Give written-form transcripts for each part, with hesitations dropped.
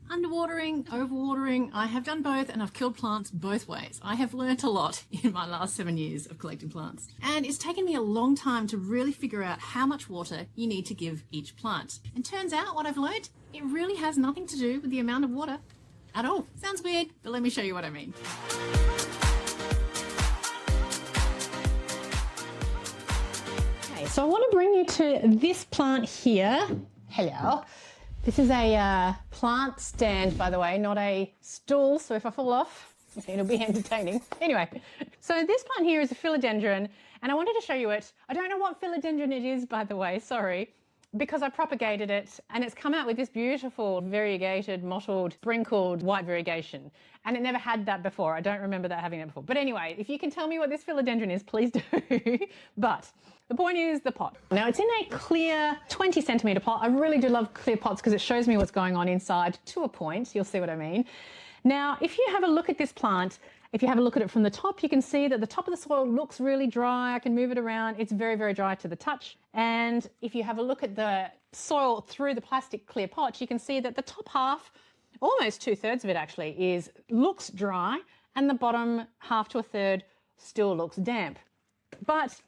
Underwatering, overwatering, I have done both and I've killed plants both ways. I have learnt a lot in my last 7 years of collecting plants. And it's taken me a long time to really figure out how much water you need to give each plant. And turns out what I've learnt, it really has nothing to do with the amount of water at all. Sounds weird, but let me show you what I mean. Okay, so I want to bring you to this plant here. Hello. This is a plant stand, by the way, not a stool, so if I fall off, it'll be entertaining. Anyway, so this plant here is a philodendron, and I wanted to show you it. I don't know what philodendron it is, by the way, sorry, because I propagated it, and it's come out with this beautiful variegated, mottled, sprinkled white variegation, and it never had that before. I don't remember that having it before. But anyway, if you can tell me what this philodendron is, please do. But the point is the pot. Now it's in a clear 20 centimetre pot. I really do love clear pots because it shows me what's going on inside to a point. You'll see what I mean. Now, if you have a look at this plant, if you have a look at it from the top, you can see that the top of the soil looks really dry. I can move it around. It's very, very dry to the touch. And if you have a look at the soil through the plastic clear pot, you can see that the top half, almost 2/3 of it actually, looks dry, and the bottom half to a third still looks damp. But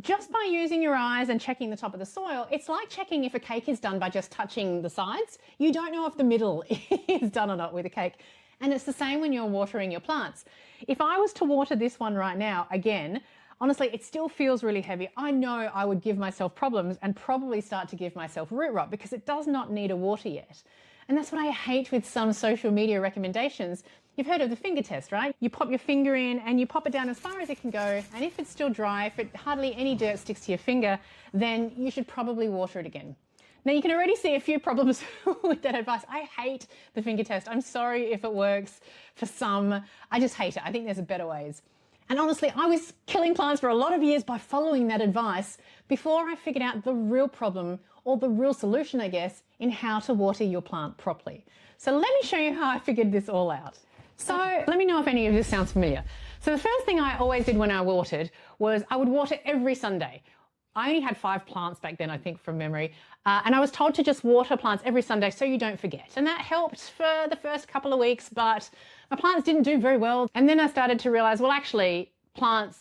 just by using your eyes and checking the top of the soil, it's like checking if a cake is done by just touching the sides. You don't know if the middle is done or not with a cake. And it's the same when you're watering your plants. If I was to water this one right now, again, honestly, it still feels really heavy. I know I would give myself problems and probably start to give myself root rot because it does not need a water yet. And that's what I hate with some social media recommendations. You've heard of the finger test, right? You pop your finger in and you pop it down as far as it can go. And if it's still dry, if hardly any dirt sticks to your finger, then you should probably water it again. Now you can already see a few problems with that advice. I hate the finger test. I'm sorry if it works for some. I just hate it. I think there's better ways. And honestly, I was killing plants for a lot of years by following that advice before I figured out the real problem, or the real solution, I guess, in how to water your plant properly. So let me show you how I figured this all out. So let me know if any of this sounds familiar. So the first thing I always did when I watered was I would water every Sunday. I only had 5 plants back then, I think, from memory. And I was told to just water plants every Sunday so you don't forget. And that helped for the first couple of weeks, but my plants didn't do very well. And then I started to realize, well, actually,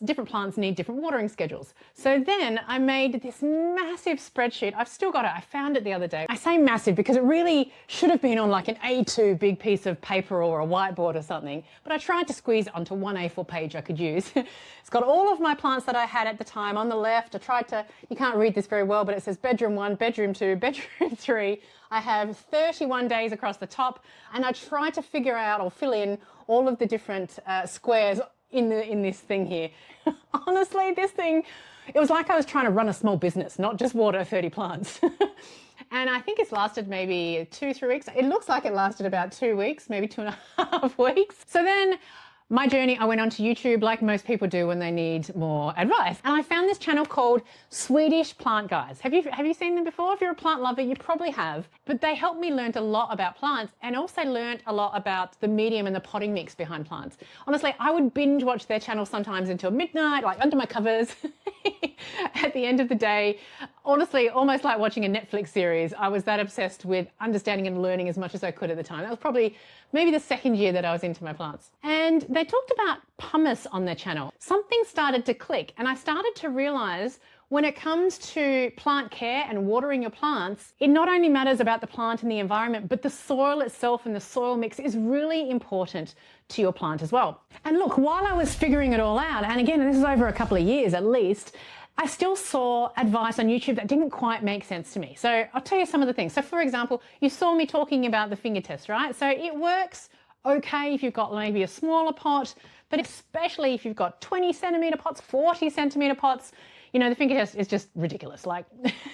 different plants need different watering schedules. So then I made this massive spreadsheet. I've still got it. I found it the other day. I say massive because it really should have been on like an A2 big piece of paper or a whiteboard or something, but I tried to squeeze it onto one A4 page I could use. It's got all of my plants that I had at the time on the left. You can't read this very well, but it says bedroom 1, bedroom 2, bedroom 3. I have 31 days across the top, and I tried to figure out or fill in all of the different squares in this thing here. Honestly, this thing, it was like I was trying to run a small business, not just water 30 plants. And I think it's lasted maybe 2-3 weeks. It looks like it lasted about 2 weeks, maybe 2.5 weeks. So then my journey, I went onto YouTube like most people do when they need more advice. And I found this channel called Swedish Plant Guys. Have you seen them before? If you're a plant lover, you probably have. But they helped me learn a lot about plants, and also learned a lot about the medium and the potting mix behind plants. Honestly, I would binge watch their channel sometimes until midnight, like under my covers. At the end of the day, honestly, almost like watching a Netflix series. I was that obsessed with understanding and learning as much as I could at the time. That was probably maybe the second year that I was into my plants. And they talked about pumice on their channel. Something started to click, and I started to realize when it comes to plant care and watering your plants, it not only matters about the plant and the environment, but the soil itself and the soil mix is really important to your plant as well. And look, while I was figuring it all out, and again, this is over a couple of years at least, I still saw advice on YouTube that didn't quite make sense to me. So I'll tell you some of the things. So for example, you saw me talking about the finger test, right? So it works okay if you've got maybe a smaller pot, but especially if you've got 20 centimetre pots, 40 centimetre pots, you know, the finger test is just ridiculous. Like,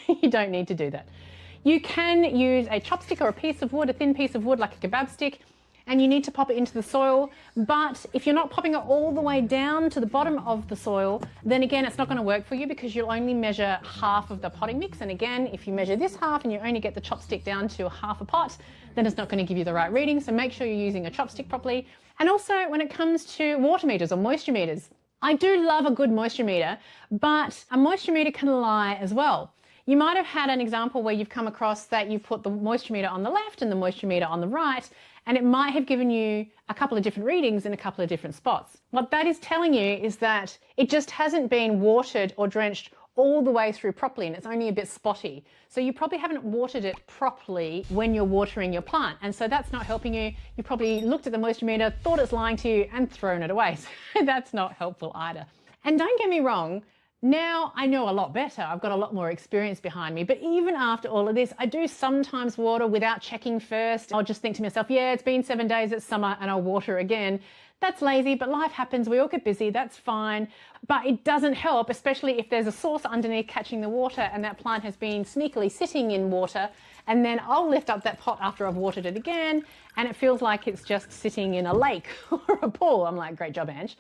you don't need to do that. You can use a chopstick or a piece of wood, a thin piece of wood like a kebab stick, and you need to pop it into the soil. But if you're not popping it all the way down to the bottom of the soil, then again, it's not going to work for you because you'll only measure half of the potting mix. And again, if you measure this half and you only get the chopstick down to half a pot, then it's not going to give you the right reading. So make sure you're using a chopstick properly. And also when it comes to water meters or moisture meters, I do love a good moisture meter, but a moisture meter can lie as well. You might have had an example where you've come across that you've put the moisture meter on the left and the moisture meter on the right, and it might have given you a couple of different readings in a couple of different spots. What that is telling you is that it just hasn't been watered or drenched all the way through properly, and it's only a bit spotty. So you probably haven't watered it properly when you're watering your plant, and so that's not helping you. You probably looked at the moisture meter, thought it's lying to you, and thrown it away. So that's not helpful either. And don't get me wrong, now I know a lot better. I've got a lot more experience behind me. But even after all of this, I do sometimes water without checking first. I'll just think to myself, yeah, it's been 7 days, it's summer, and I'll water again. That's lazy, but life happens. We all get busy. That's fine. But it doesn't help, especially if there's a source underneath catching the water and that plant has been sneakily sitting in water. And then I'll lift up that pot after I've watered it again, and it feels like it's just sitting in a lake or a pool. I'm like, great job, Ange.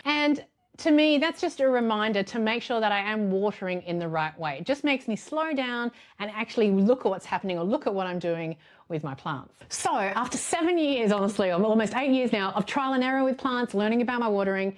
And to me, that's just a reminder to make sure that I am watering in the right way. It just makes me slow down and actually look at what's happening or look at what I'm doing with my plants. So after 7 years, honestly, or almost 8 years now of trial and error with plants, learning about my watering,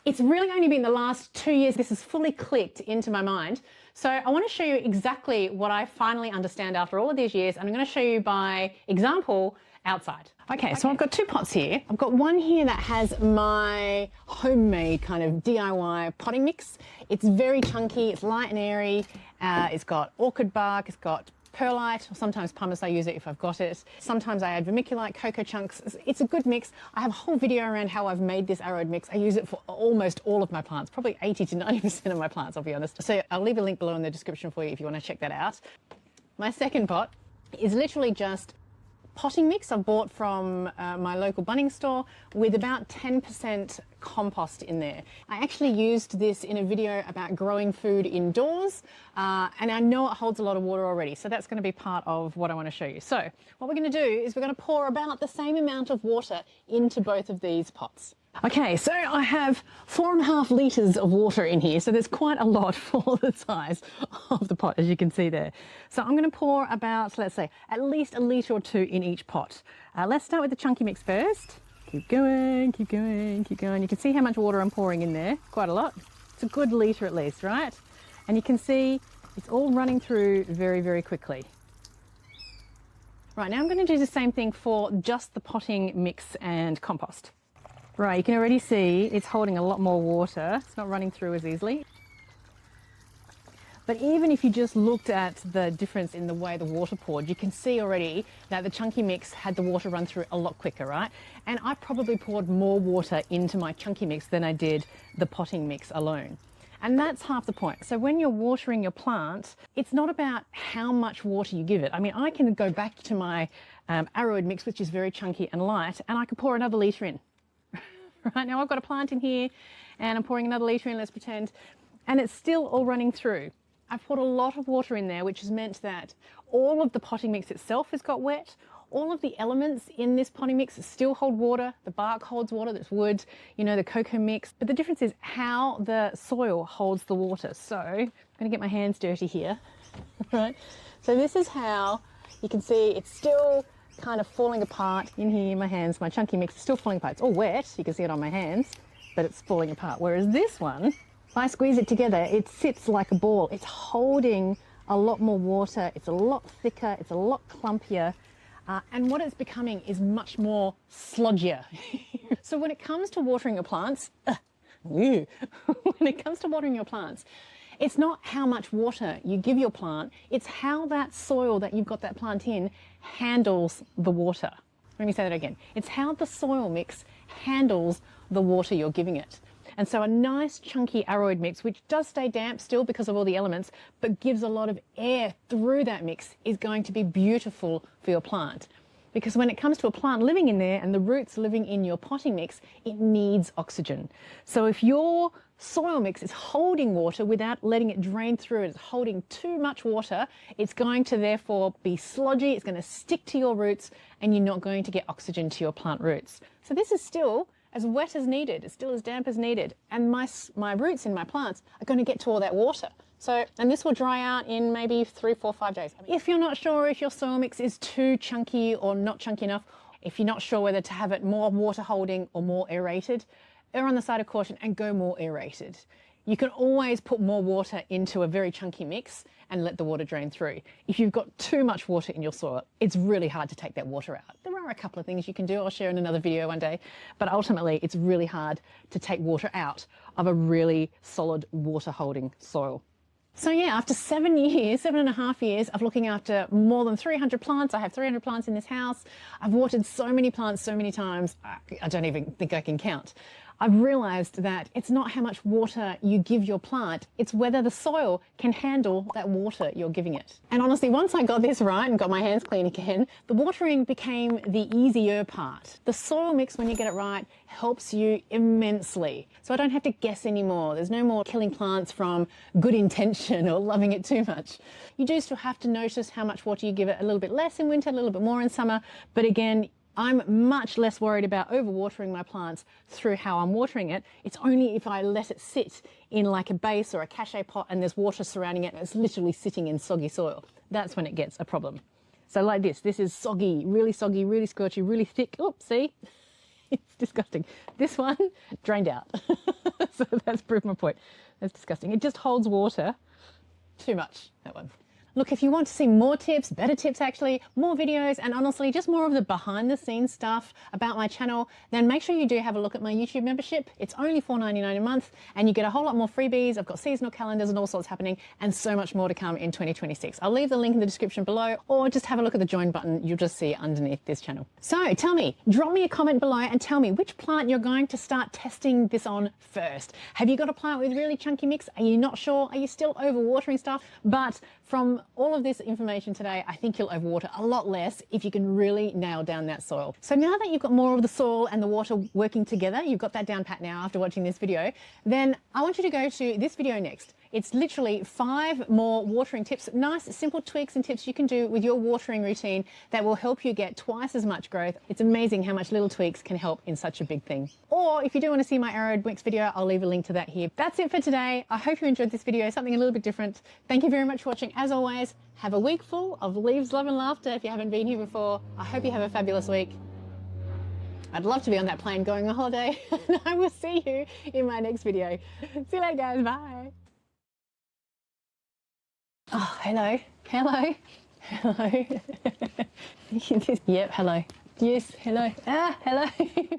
it's really only been the last 2 years this has fully clicked into my mind. So I want to show you exactly what I finally understand after all of these years, and I'm going to show you by example outside. Okay, so I've got 2 pots here. I've got one here that has my homemade kind of DIY potting mix. It's very chunky, it's light and airy, it's got orchid bark, it's got perlite, or sometimes pumice I use it if I've got it. Sometimes I add vermiculite, cocoa chunks. It's a good mix. I have a whole video around how I've made this arrowed mix. I use it for almost all of my plants, probably 80 to 90% of my plants, I'll be honest. So I'll leave a link below in the description for you if you want to check that out. My second pot is literally just potting mix I've bought from my local Bunnings store with about 10% compost in there. I actually used this in a video about growing food indoors, and I know it holds a lot of water already, so that's going to be part of what I want to show you. So what we're going to do is we're going to pour about the same amount of water into both of these pots. Okay, so I have 4.5 litres of water in here, so there's quite a lot for the size of the pot, as you can see there. So I'm going to pour about, let's say, at least 1 litre or 2 in each pot. Let's start with the chunky mix first. Keep going, keep going, keep going. You can see how much water I'm pouring in there, quite a lot. It's a good litre at least, right? And you can see it's all running through very, very quickly. Right, now I'm going to do the same thing for just the potting mix and compost. Right, you can already see it's holding a lot more water. It's not running through as easily. But even if you just looked at the difference in the way the water poured, you can see already that the chunky mix had the water run through a lot quicker, right? And I probably poured more water into my chunky mix than I did the potting mix alone. And that's half the point. So when you're watering your plant, it's not about how much water you give it. I mean, I can go back to my arrowed mix, which is very chunky and light, and I can pour another litre in. Right now I've got a plant in here and I'm pouring another litre in, let's pretend, and it's still all running through. I've poured a lot of water in there, which has meant that all of the potting mix itself has got wet. All of the elements in this potting mix still hold water. The bark holds water, that's wood, you know, the cocoa mix. But the difference is how the soil holds the water. So I'm going to get my hands dirty here, right? So this is how you can see it's still kind of falling apart in here. My hands, my chunky mix is still falling apart. It's all wet, you can see it on my hands, but it's falling apart. Whereas this one, if I squeeze it together, it sits like a ball. It's holding a lot more water, it's a lot thicker, it's a lot clumpier, and what it's becoming is much more sludgier. So when it comes to watering your plants, when it comes to watering your plants, it's not how much water you give your plant, it's how that soil that you've got that plant in handles the water. Let me say that again. It's how the soil mix handles the water you're giving it. And so a nice chunky arrowed mix, which does stay damp still because of all the elements, but gives a lot of air through that mix, is going to be beautiful for your plant. Because when it comes to a plant living in there and the roots living in your potting mix, it needs oxygen. So if your soil mix is holding water without letting it drain through, it's holding too much water, it's going to therefore be sludgy, it's going to stick to your roots, and you're not going to get oxygen to your plant roots. So this is still as wet as needed, it's still as damp as needed, and my roots in my plants are going to get to all that water. So, and this will dry out in maybe 3, 4, 5 days. If you're not sure if your soil mix is too chunky or not chunky enough, if you're not sure whether to have it more water holding or more aerated, err on the side of caution and go more aerated. You can always put more water into a very chunky mix and let the water drain through. If you've got too much water in your soil, it's really hard to take that water out. There are a couple of things you can do, I'll share in another video one day, but ultimately it's really hard to take water out of a really solid water holding soil. So yeah, after 7.5 years of looking after more than 300 plants, I have 300 plants in this house. I've watered so many plants so many times, I don't even think I can count. I've realized that it's not how much water you give your plant, it's whether the soil can handle that water you're giving it. And honestly, once I got this right and got my hands clean again, the watering became the easier part. The soil mix, when you get it right, helps you immensely. So I don't have to guess anymore. There's no more killing plants from good intention or loving it too much. You do still have to notice how much water you give it, a little bit less in winter, a little bit more in summer, but again, I'm much less worried about overwatering my plants through how I'm watering it. It's only if I let it sit in like a base or a cachet pot and there's water surrounding it and it's literally sitting in soggy soil. That's when it gets a problem. So like this is soggy, really scorchy, really thick. Oops, see? It's disgusting. This one drained out. So that's proved my point. That's disgusting. It just holds water too much, that one. Look, if you want to see more tips, better tips actually, more videos, and honestly, just more of the behind the scenes stuff about my channel, then make sure you do have a look at my YouTube membership. It's only $4.99 a month, and you get a whole lot more freebies. I've got seasonal calendars and all sorts happening, and so much more to come in 2026. I'll leave the link in the description below, or just have a look at the join button you'll just see underneath this channel. So tell me, drop me a comment below and tell me which plant you're going to start testing this on first. Have you got a plant with really chunky mix? Are you not sure? Are you still overwatering stuff? But from all of this information today, I think you'll overwater a lot less if you can really nail down that soil. So now that you've got more of the soil and the water working together, you've got that down pat now after watching this video, then I want you to go to this video next. It's literally 5 more watering tips, nice simple tweaks and tips you can do with your watering routine that will help you get twice as much growth. It's amazing how much little tweaks can help in such a big thing. Or if you do want to see my arrowed mix video, I'll leave a link to that here. That's it for today. I hope you enjoyed this video, something a little bit different. Thank you very much for watching. As always, have a week full of leaves, love and laughter. If you haven't been here before, I hope you have a fabulous week. I'd love to be on that plane going on holiday. And I will see you in my next video. See you later, guys. Bye. Oh, hello. Hello. Hello. Yep, hello. Yes, hello. Ah, hello.